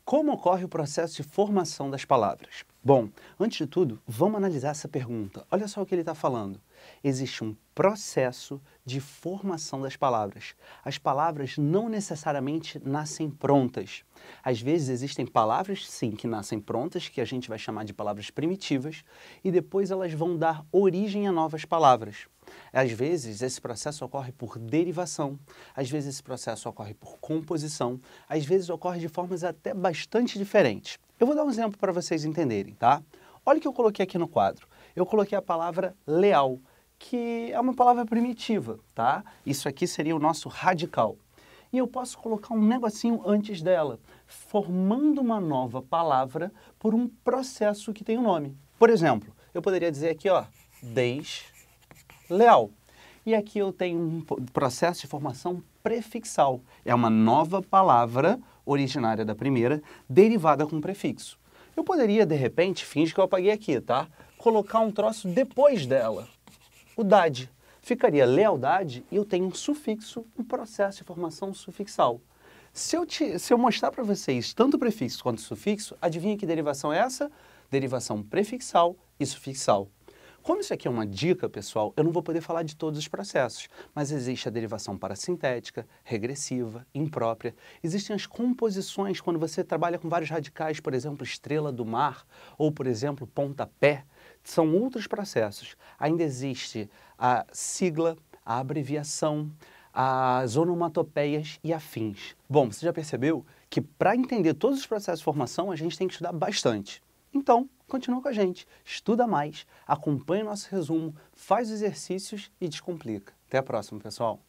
Como ocorre o processo de formação das palavras? Bom, antes de tudo, vamos analisar essa pergunta. Olha só o que ele está falando. Existe um processo de formação das palavras. As palavras não necessariamente nascem prontas. Às vezes existem palavras, sim, que nascem prontas, que a gente vai chamar de palavras primitivas, e depois elas vão dar origem a novas palavras. Às vezes, esse processo ocorre por derivação, às vezes esse processo ocorre por composição, às vezes ocorre de formas até bastante diferentes. Eu vou dar um exemplo para vocês entenderem, tá? Olha o que eu coloquei aqui no quadro. Eu coloquei a palavra leal, que é uma palavra primitiva, tá? Isso aqui seria o nosso radical. E eu posso colocar um negocinho antes dela, formando uma nova palavra por um processo que tem um nome. Por exemplo, eu poderia dizer aqui, ó, desleal. E aqui eu tenho um processo de formação prefixal. É uma nova palavra originária da primeira, derivada com prefixo. Eu poderia, de repente, finge que eu apaguei aqui, tá? Colocar um troço depois dela, o dade. Ficaria lealdade e eu tenho um sufixo, um processo de formação sufixal. Se eu mostrar para vocês tanto o prefixo quanto o sufixo, adivinha que derivação é essa? Derivação prefixal e sufixal. Como isso aqui é uma dica, pessoal, eu não vou poder falar de todos os processos, mas existe a derivação parasintética, regressiva, imprópria. Existem as composições, quando você trabalha com vários radicais, por exemplo, estrela do mar, ou, por exemplo, pontapé, são outros processos. Ainda existe a sigla, a abreviação, as onomatopeias e afins. Bom, você já percebeu que para entender todos os processos de formação, a gente tem que estudar bastante. Então, continua com a gente, estuda mais, acompanha o nosso resumo, faz os exercícios e descomplica. Até a próxima, pessoal!